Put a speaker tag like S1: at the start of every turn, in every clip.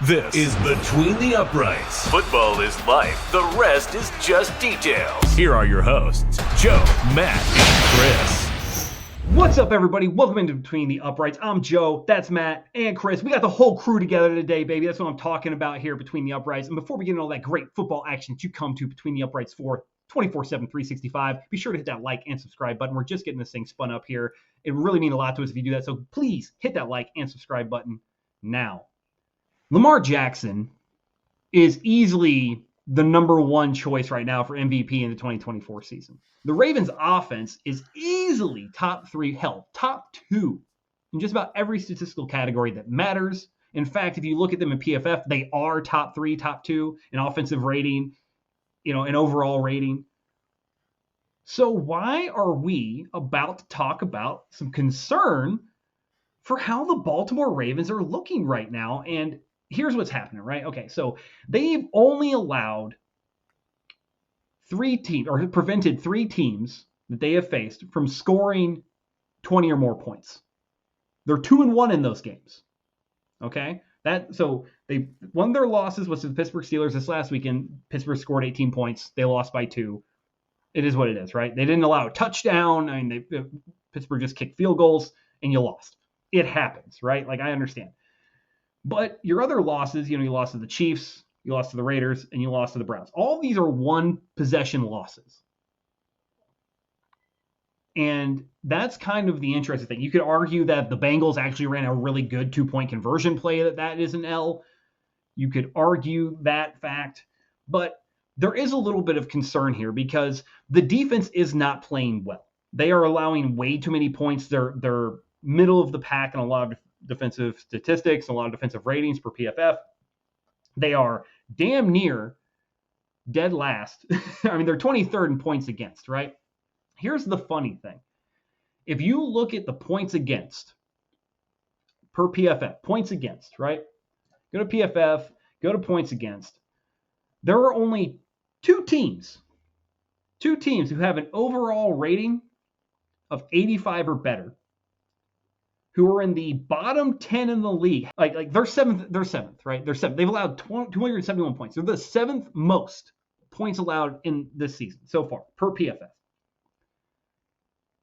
S1: This is Between the Uprights.
S2: Football is life. The rest is just details.
S1: Here are your hosts, Joe, Matt, and Chris.
S3: What's up, everybody? Welcome into Between the Uprights. I'm Joe, that's Matt, and Chris. We got the whole crew together today, baby. That's what I'm talking about here, Between the Uprights. And before we get into all that great football action that you come to Between the Uprights for 24/7, 365, be sure to hit that like and subscribe button. We're just getting this thing spun up here. It really means a lot to us if you do that. So please hit that like and subscribe button now. Lamar Jackson is easily the number one choice right now for MVP in the 2024 season. The Ravens offense is easily top three, hell, top two in just about every statistical category that matters. In fact, if you look at them in PFF, they are top three, top two in offensive rating, in overall rating. So why are we about to talk about some concern for how the Baltimore Ravens are looking right now? And here's what's happening, right? Okay, so they've only allowed prevented three teams that they have faced from scoring 20 or more points. They're 2-1 in those games. Okay? One of their losses was to the Pittsburgh Steelers this last weekend. Pittsburgh scored 18 points. They lost by 2. It is what it is, right? They didn't allow a touchdown. I mean, Pittsburgh just kicked field goals and you lost. It happens, right? Like, I understand. But your other losses, you lost to the Chiefs, you lost to the Raiders, and you lost to the Browns. All these are one possession losses. And that's kind of the interesting thing. You could argue that the Bengals actually ran a really good 2-point conversion play, that is an L. You could argue that fact. But there is a little bit of concern here because the defense is not playing well. They are allowing way too many points. They're middle of the pack in a lot of defensive statistics, a lot of defensive ratings per PFF. They are damn near dead last. I mean, they're 23rd in points against, right? Here's the funny thing. If you look at the points against per PFF, points against, right? Go to PFF, go to points against. There are only two teams who have an overall rating of 85 or better, who are in the bottom 10 in the league. Like they're seventh, right? They're seventh. They've allowed 271 points. They're the seventh most points allowed in this season so far per PFF.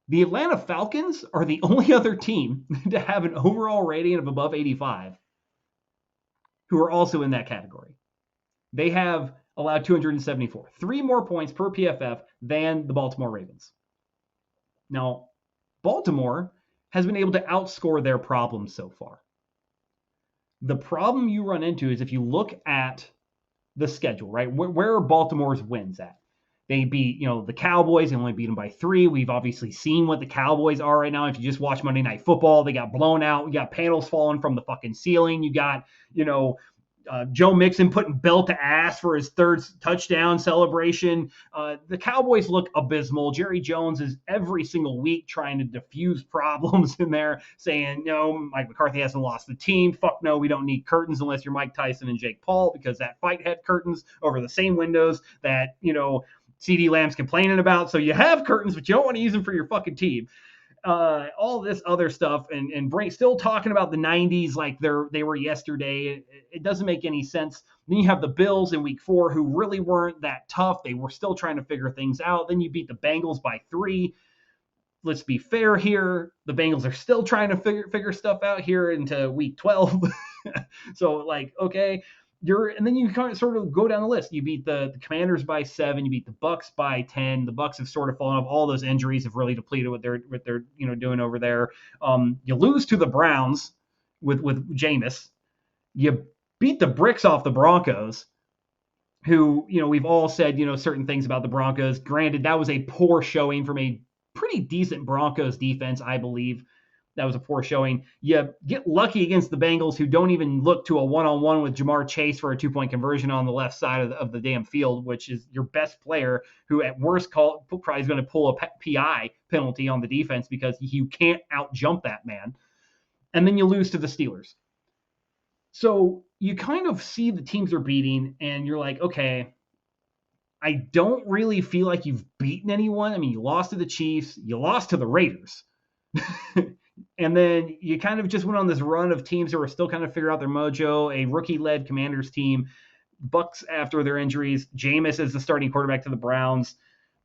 S3: The Atlanta Falcons are the only other team to have an overall rating of above 85 who are also in that category. They have allowed 274, 3 more points per PFF than the Baltimore Ravens. Now, Baltimore has been able to outscore their problems so far. The problem you run into is if you look at the schedule, right? Where are Baltimore's wins at? They beat, the Cowboys. They only beat them by 3. We've obviously seen what the Cowboys are right now. If you just watch Monday Night Football, they got blown out. You got panels falling from the fucking ceiling. You got, Joe Mixon putting belt to ass for his third touchdown celebration. The Cowboys look abysmal. Jerry Jones is every single week trying to diffuse problems in there, saying, Mike McCarthy hasn't lost the team. Fuck no, we don't need curtains unless you're Mike Tyson and Jake Paul, because that fight had curtains over the same windows that, CeeDee Lamb's complaining about. So you have curtains, but you don't want to use them for your fucking team. All this other stuff and still talking about the 90s like they were yesterday. It doesn't make any sense. Then you have the Bills in week 4 who really weren't that tough. They were still trying to figure things out. Then you beat the Bengals by 3. Let's be fair here. The Bengals are still trying to figure stuff out here into week 12. So okay. And then you kind of sort of go down the list. You beat the Commanders by 7. You beat the Bucks by 10. The Bucks have sort of fallen off. All those injuries have really depleted what they're doing over there. You lose to the Browns with Jameis. You beat the bricks off the Broncos, who we've all said certain things about the Broncos. Granted, that was a poor showing from a pretty decent Broncos defense, I believe. That was a poor showing. You get lucky against the Bengals, who don't even look to a one-on-one with Jamar Chase for a 2-point conversion on the left side of the damn field, which is your best player, who at worst probably is going to pull a PI penalty on the defense because you can't out-jump that man. And then you lose to the Steelers. So you kind of see the teams are beating, and you're like, okay, I don't really feel like you've beaten anyone. I mean, you lost to the Chiefs. You lost to the Raiders. And then you kind of just went on this run of teams who are still kind of figuring out their mojo. A rookie-led Commanders team, Bucks after their injuries, Jameis is the starting quarterback to the Browns,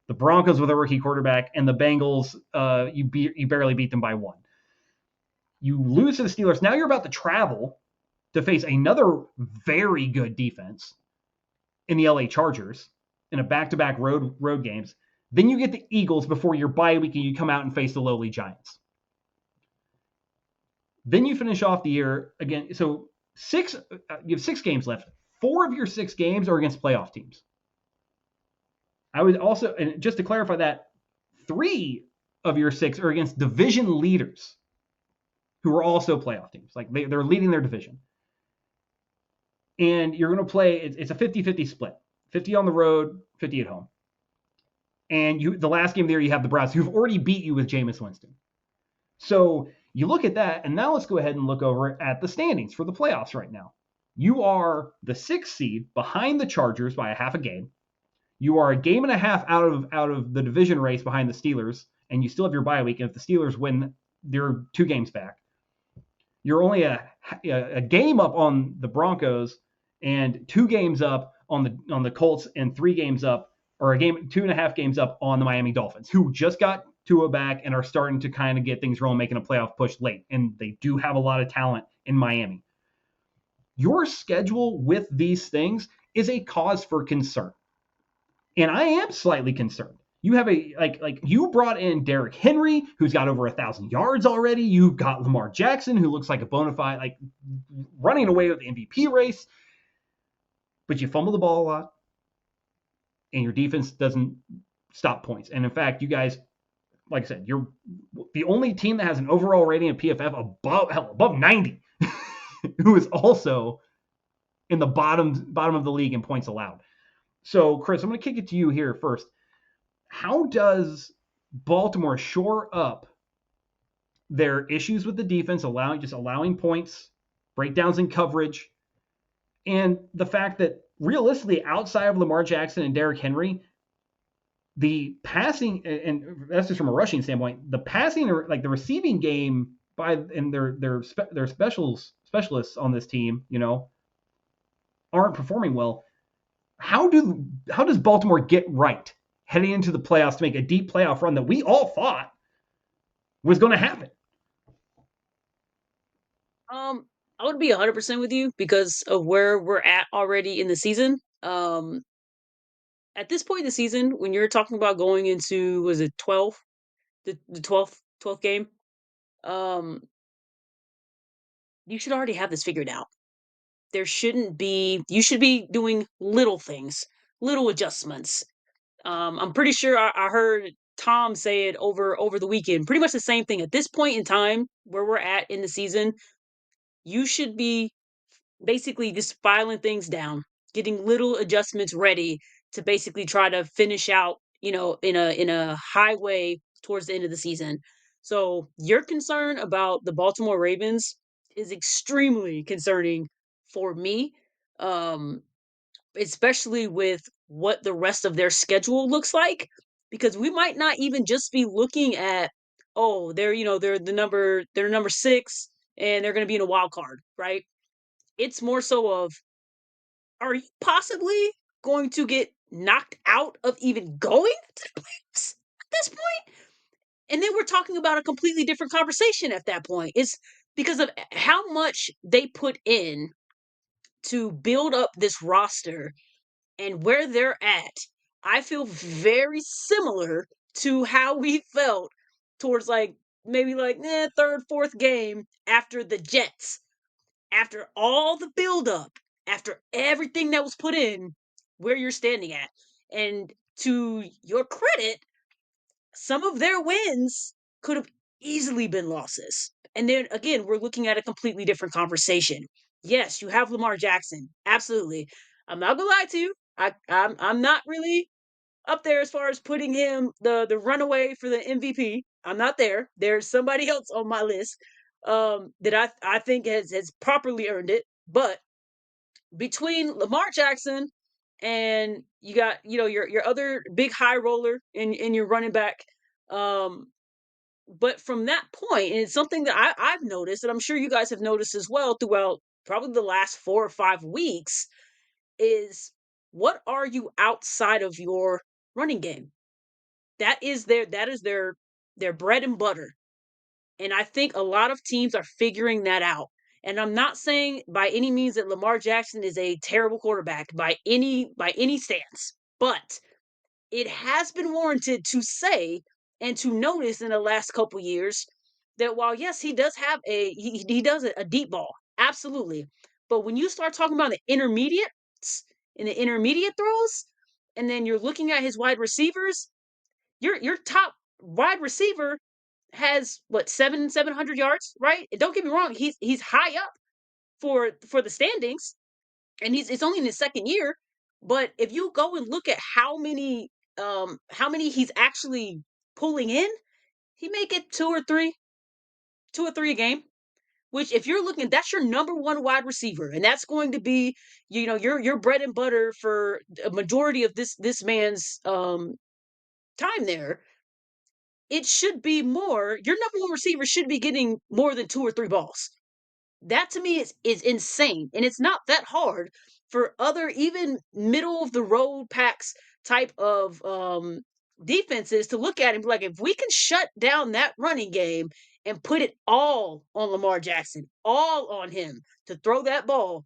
S3: the Broncos with a rookie quarterback, and the Bengals. You barely beat them by one. You lose to the Steelers. Now you're about to travel to face another very good defense in the LA Chargers in a back-to-back road games. Then you get the Eagles before your bye week, and you come out and face the lowly Giants. Then you finish off the year again. So you have 6 games left. 4 of your 6 games are against playoff teams. I would also, and just to clarify that, 3 of your 6 are against division leaders who are also playoff teams. Like they're leading their division. And you're going to play, it's a 50-50 split. 50 on the road, 50 at home. And the last game there, you have the Browns, who've already beat you with Jameis Winston. So you look at that, and now let's go ahead and look over at the standings for the playoffs right now. You are the 6th seed behind the Chargers by a half a game. You are a game and a half out of the division race behind the Steelers, and you still have your bye week. And if the Steelers win, they're 2 games back. You're only a game up on the Broncos and 2 games up on the Colts and 3 games up, or 2.5 games up on the Miami Dolphins, who just got Tua back and are starting to kind of get things rolling, making a playoff push late. And they do have a lot of talent in Miami. Your schedule with these things is a cause for concern. And I am slightly concerned. You have you brought in Derrick Henry, who's got over 1,000 yards already. You've got Lamar Jackson, who looks like a bona fide, running away with the MVP race. But you fumble the ball a lot, and your defense doesn't stop points. And in fact, you guys, like I said, you're the only team that has an overall rating of PFF above 90, who is also in the bottom of the league in points allowed. So, Chris, I'm going to kick it to you here first. How does Baltimore shore up their issues with the defense, allowing points, breakdowns in coverage, and the fact that realistically, outside of Lamar Jackson and Derrick Henry, the passing, and that's just from a rushing standpoint, the passing, like the receiving game their specialists on this team, aren't performing well. How does Baltimore get right heading into the playoffs to make a deep playoff run that we all thought was going to happen?
S4: I would be 100% with you because of where we're at already in the season. At this point in the season, when you're talking about going into, was it 12, the 12th game, um, you should already have this figured out. You should be doing little things, little adjustments. I'm pretty sure I heard Tom say it over the weekend. Pretty much the same thing. At this point in time, where we're at in the season, you should be basically just filing things down, getting little adjustments ready to basically try to finish out, in a high way towards the end of the season. So your concern about the Baltimore Ravens is extremely concerning for me. Um, Especially with what the rest of their schedule looks like, because we might not even just be looking at, oh, they're number 6 and they're going to be in a wild card, right? It's more so of, are you possibly going to get knocked out of even going to the playoffs at this point? And then we're talking about a completely different conversation at that point. It's because of how much they put in to build up this roster and where they're at. I feel very similar to how we felt towards maybe 3rd, 4th game after the Jets. After all the buildup, after everything that was put in, where you're standing at. And to your credit, some of their wins could have easily been losses. And then again, we're looking at a completely different conversation. Yes, you have Lamar Jackson. Absolutely. I'm not gonna lie to you. I'm not really up there as far as putting him the runaway for the MVP. I'm not there. There's somebody else on my list that I think has properly earned it. But between Lamar Jackson and you got your other big high roller in your running back, um, But from that point, and it's something that I've noticed, and I'm sure you guys have noticed as well throughout probably the last 4 or 5 weeks, is what are you outside of your running game? That is their bread and butter. And I think a lot of teams are figuring that out. And I'm not saying by any means that Lamar Jackson is a terrible quarterback by any stance, but it has been warranted to say and to notice in the last couple years that while yes, he does have he does a deep ball, absolutely. But when you start talking about the intermediates and the intermediate throws, and then you're looking at his wide receivers, your top wide receiver has what 700 yards, right? And don't get me wrong, he's high up for the standings, and it's only in his second year. But if you go and look at how many he's actually pulling in, he may get two or three a game. Which, if you're looking, that's your number one wide receiver, and that's going to be, your bread and butter for a majority of this man's time there. It should be more. Your number one receiver should be getting more than 2 or 3 balls. That to me is insane, and it's not that hard for other even middle of the road packs type of defenses to look at and be like, if we can shut down that running game and put it all on Lamar Jackson, all on him to throw that ball,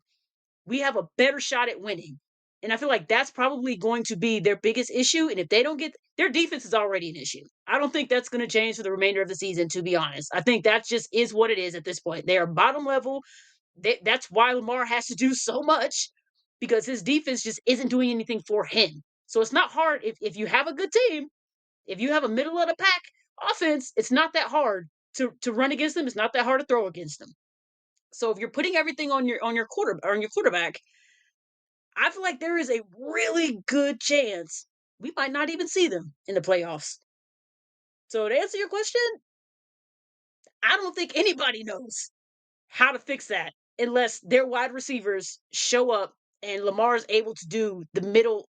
S4: we have a better shot at winning. And I feel like that's probably going to be their biggest issue. And if they don't get their defense is already an issue. I don't think that's going to change for the remainder of the season, to be honest. I think that just is what it is at this point. They are bottom level. That's why Lamar has to do so much because his defense just isn't doing anything for him. So it's not hard if you have a good team, if you have a middle of the pack offense, it's not that hard to run against them. It's not that hard to throw against them. So if you're putting everything on your quarterback, I feel like there is a really good chance we might not even see them in the playoffs. So to answer your question, I don't think anybody knows how to fix that unless their wide receivers show up and Lamar is able to do the middle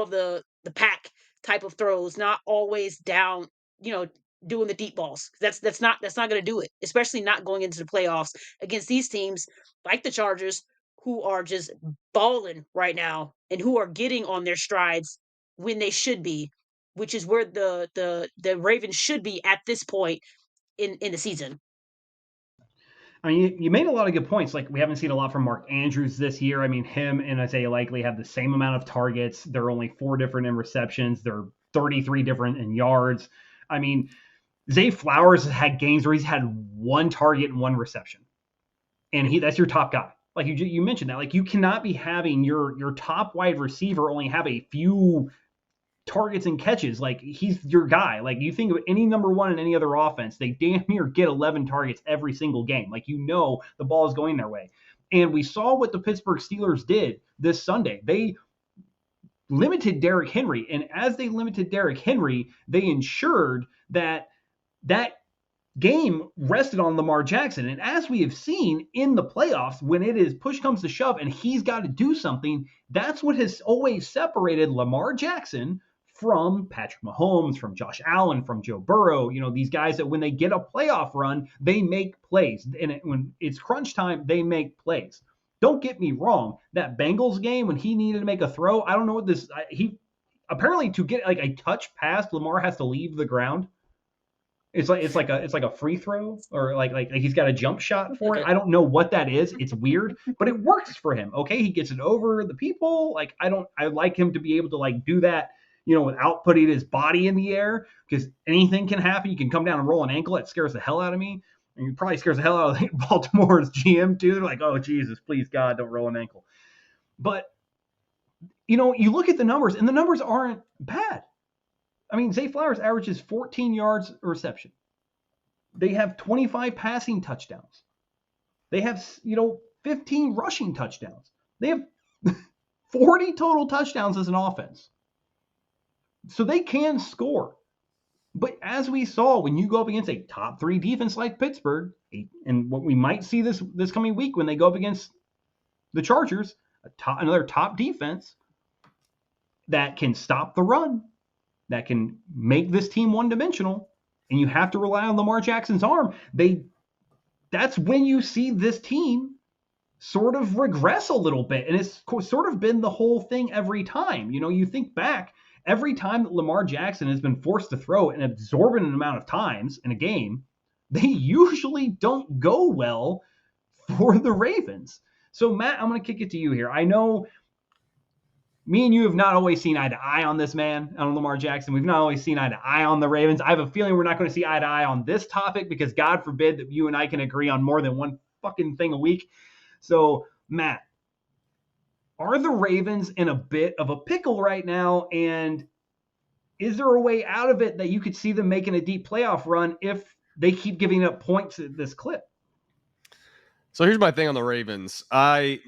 S4: of the pack type of throws, not always down, doing the deep balls. That's not going to do it, especially not going into the playoffs against these teams like the Chargers who are just balling right now and who are getting on their strides when they should be, which is where the Ravens should be at this point in the season.
S3: I mean, you made a lot of good points. Like, we haven't seen a lot from Mark Andrews this year. I mean, him and Isaiah Likely have the same amount of targets. They're only 4 different in receptions. They're 33 different in yards. I mean, Zay Flowers has had games where he's had 1 target and 1 reception. And that's your top guy. Like you mentioned that. Like, you cannot be having your top wide receiver only have a few targets and catches. Like, he's your guy. Like, you think of any number one in any other offense, they damn near get 11 targets every single game. Like, the ball is going their way. And we saw what the Pittsburgh Steelers did this Sunday. They limited Derrick Henry. And as they limited Derrick Henry, they ensured that game rested on Lamar Jackson. And as we have seen in the playoffs, when it is push comes to shove and he's got to do something, that's what has always separated Lamar Jackson from Patrick Mahomes, from Josh Allen, from Joe Burrow. These guys that when they get a playoff run, they make plays. And when it's crunch time, they make plays. Don't get me wrong. That Bengals game, when he needed to make a throw, I don't know what he apparently to get like a touch pass, Lamar has to leave the ground. It's like a free throw, or like he's got a jump shot for it. I don't know what that is. It's weird, but it works for him. Okay, he gets it over the people. Like, I like him to be able to like do that, without putting his body in the air, because anything can happen. You can come down and roll an ankle. It scares the hell out of me. And it probably scares the hell out of Baltimore's GM too. They're like, oh Jesus, please God, don't roll an ankle. But you look at the numbers, and the numbers aren't bad. I mean, Zay Flowers averages 14 yards a reception. They have 25 passing touchdowns. They have, 15 rushing touchdowns. They have 40 total touchdowns as an offense. So they can score. But as we saw, when you go up against a top 3 defense like Pittsburgh, and what we might see this coming week when they go up against the Chargers, another top defense that can stop the run, that can make this team one-dimensional, and you have to rely on Lamar Jackson's arm, that's when you see this team sort of regress a little bit. And it's sort of been the whole thing every time. You think back, every time that Lamar Jackson has been forced to throw an exorbitant amount of times in a game, they usually don't go well for the Ravens. So, Matt, I'm going to kick it to you here. I know me and you have not always seen eye to eye on this man, on Lamar Jackson. We've not always seen eye to eye on the Ravens. I have a feeling we're not going to see eye to eye on this topic because God forbid that you and I can agree on more than one fucking thing a week. So, Matt, are the Ravens in a bit of a pickle right now? And is there a way out of it that you could see them making a deep playoff run if they keep giving up points at this clip?
S5: So here's my thing on the Ravens.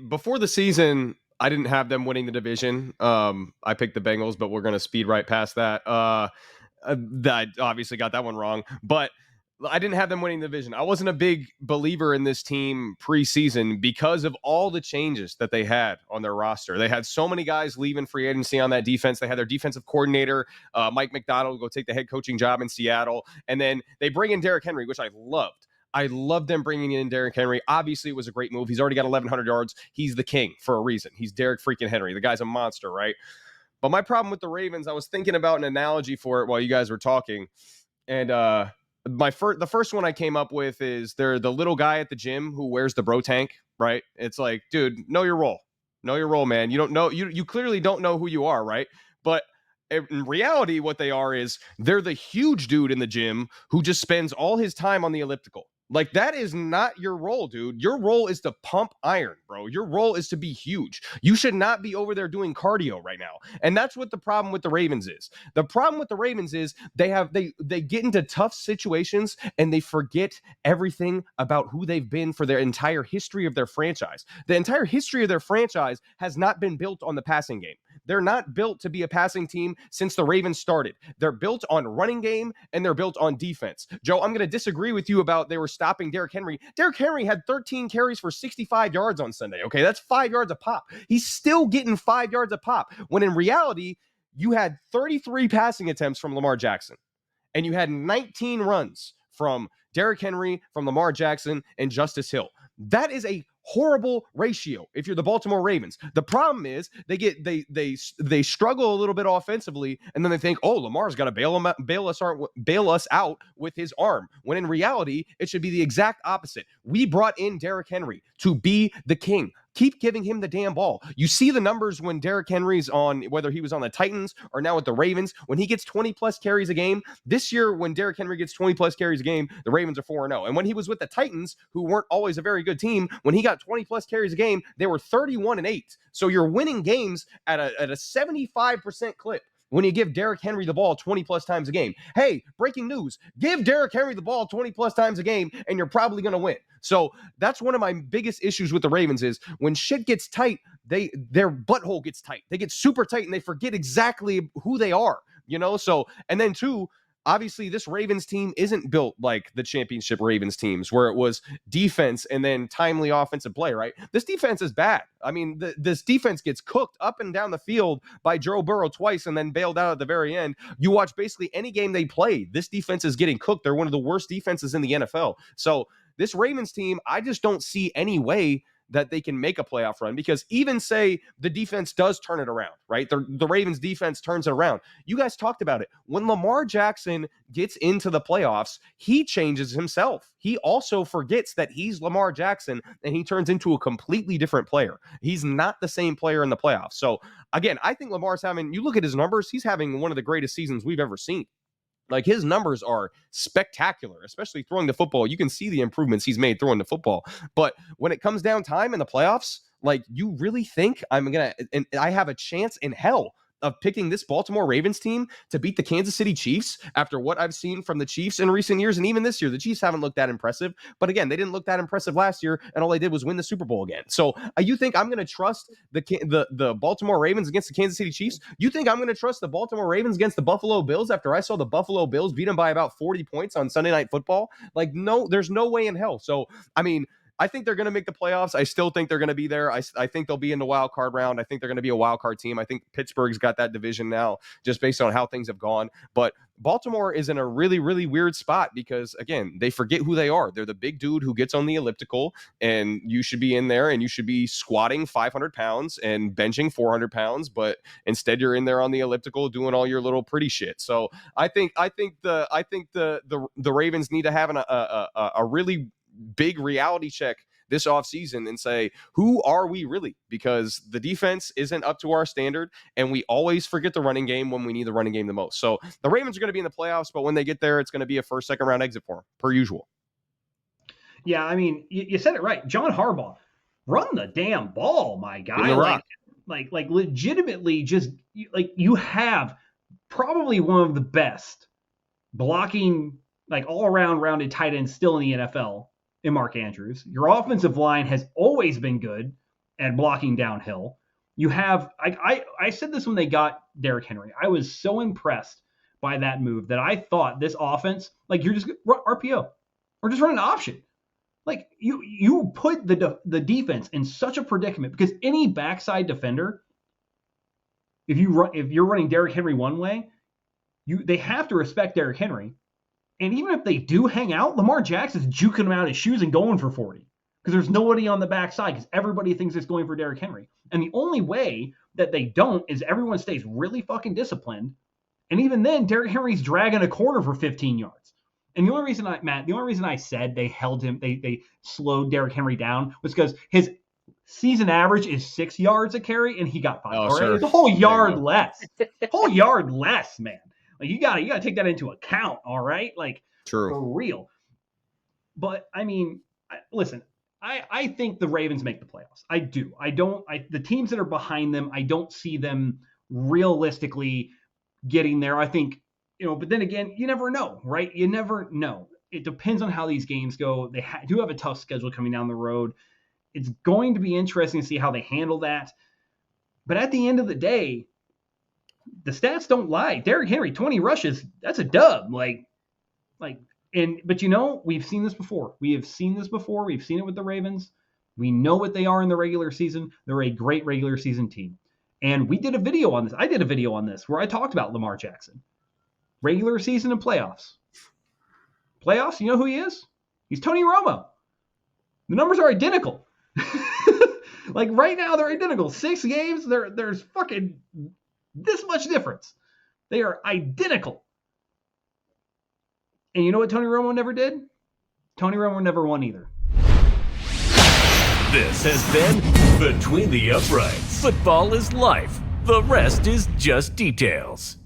S5: Before the season, I didn't have them winning the division. I picked the Bengals, but we're going to speed right past that. I obviously got that one wrong, but I didn't have them winning the division. I wasn't a big believer in this team preseason because of all the changes that they had on their roster. They had so many guys leaving free agency on that defense. They had their defensive coordinator, Mike McDonald, go take the head coaching job in Seattle. And then they bring in Derrick Henry, which I loved. I loved them bringing in Derrick Henry. Obviously, it was a great move. He's already got 1,100 yards. He's the king for a reason. He's Derrick freaking Henry. The guy's a monster, right? But my problem with the Ravens, I was thinking about an analogy for it while you guys were talking. And the first one I came up with is they're the little guy at the gym who wears the bro tank, right? It's like, dude, know your role. Know your role, man. You don't know. You clearly don't know who you are, right? But in reality, what they are is they're the huge dude in the gym who just spends all his time on the elliptical. Like, that is not your role, dude. Your role is to pump iron, bro. Your role is to be huge. You should not be over there doing cardio right now. And that's what the problem with the Ravens is. The problem with the Ravens is they get into tough situations and they forget everything about who they've been for their entire history of their franchise. The entire history of their franchise has not been built on the passing game. They're not built to be a passing team since the Ravens started. They're built on running game and they're built on defense. Joe, I'm going to disagree with you about they were stopping Derrick Henry. Derrick Henry had 13 carries for 65 yards on Sunday. Okay, that's 5 yards a pop. He's still getting 5 yards a pop when in reality, you had 33 passing attempts from Lamar Jackson and you had 19 runs from Derrick Henry, from Lamar Jackson, and Justice Hill. That is a horrible ratio if you're the Baltimore Ravens. The problem is they struggle a little bit offensively, and then they think, oh, Lamar's got to bail us out with his arm. When in reality, it should be the exact opposite. We brought in Derrick Henry to be the king. Keep giving him the damn ball. You see the numbers when Derrick Henry's on, whether he was on the Titans or now with the Ravens, when he gets 20 plus carries a game. This year, when Derrick Henry gets 20 plus carries a game, the Ravens are 4-0. And when he was with the Titans, who weren't always a very good team, when he got 20 plus carries a game, they were 31-8. So you're winning games at a 75% clip when you give Derrick Henry the ball 20 plus times a game. Hey, breaking news, give Derrick Henry the ball 20 plus times a game and you're probably going to win. So that's one of my biggest issues with the Ravens is when shit gets tight, their butthole gets tight. They get super tight and they forget exactly who they are, So, and then two, obviously this Ravens team isn't built like the championship Ravens teams where it was defense and then timely offensive play, right? This defense is bad. I mean, this defense gets cooked up and down the field by Joe Burrow twice and then bailed out at the very end. You watch basically any game they play, this defense is getting cooked. They're one of the worst defenses in the NFL. So this Ravens team, I just don't see any way that they can make a playoff run because even say the defense does turn it around, right? The Ravens defense turns it around. You guys talked about it. When Lamar Jackson gets into the playoffs, he changes himself. He also forgets that he's Lamar Jackson and he turns into a completely different player. He's not the same player in the playoffs. So again, I think Lamar's you look at his numbers, he's having one of the greatest seasons we've ever seen. Like his numbers are spectacular, especially throwing the football. You can see the improvements he's made throwing the football. But when it comes down time in the playoffs, like you really think I have a chance in hell of picking this Baltimore Ravens team to beat the Kansas City Chiefs after what I've seen from the Chiefs in recent years. And even this year, the Chiefs haven't looked that impressive. But again, they didn't look that impressive last year. And all they did was win the Super Bowl again. So you think I'm going to trust the Baltimore Ravens against the Kansas City Chiefs? You think I'm going to trust the Baltimore Ravens against the Buffalo Bills after I saw the Buffalo Bills beat them by about 40 points on Sunday Night Football? Like, no, there's no way in hell. So, I mean, I think they're going to make the playoffs. I still think they're going to be there. I think they'll be in the wild card round. I think they're going to be a wild card team. I think Pittsburgh's got that division now just based on how things have gone. But Baltimore is in a really, really weird spot because, again, they forget who they are. They're the big dude who gets on the elliptical, and you should be in there and you should be squatting 500 pounds and benching 400 pounds. But instead, you're in there on the elliptical doing all your little pretty shit. So I think the Ravens need to have a really big reality check this offseason and say, who are we really? Because the defense isn't up to our standard, and we always forget the running game when we need the running game the most. So the Ravens are going to be in the playoffs, but when they get there, it's going to be a first, second round exit for them, per usual.
S3: Yeah, I mean, you said it right. John Harbaugh, run the damn ball, my guy. Like legitimately, just like you have probably one of the best blocking, like all around rounded tight ends still in the NFL in Mark Andrews. Your offensive line has always been good at blocking downhill. You have, I said this when they got Derrick Henry. I was so impressed by that move that I thought this offense, like you're just RPO or just run an option. Like you put the defense in such a predicament because any backside defender, if you're running Derrick Henry one way, they have to respect Derrick Henry. And even if they do hang out, Lamar Jackson's juking him out of his shoes and going for 40 because there's nobody on the backside because everybody thinks it's going for Derrick Henry. And the only way that they don't is everyone stays really fucking disciplined. And even then, Derrick Henry's dragging a corner for 15 yards. And the only reason I said they held him, they slowed Derrick Henry down was because his season average is 6 yards a carry and he got 5. All right, sure. It's a whole yard less. Whole yard less, man. Like you gotta take that into account, all right? Like, true, for real. But I mean, listen, I think the Ravens make the playoffs. I do. The teams that are behind them, I don't see them realistically getting there. I think, but then again, you never know, right? You never know. It depends on how these games go. They do have a tough schedule coming down the road. It's going to be interesting to see how they handle that. But at the end of the day, the stats don't lie. Derrick Henry, 20 rushes, that's a dub. But we've seen this before. We've seen it with the Ravens. We know what they are in the regular season. They're a great regular season team. And we did a video on this. I did a video on this where I talked about Lamar Jackson. Regular season and playoffs. Playoffs, you know who he is? He's Tony Romo. The numbers are identical. Like right now, they're identical. 6 games, there's fucking this much difference. They are identical. And you know what Tony Romo never did? Tony Romo never won either.
S2: This has been Between the Uprights. Football is life. The rest is just details.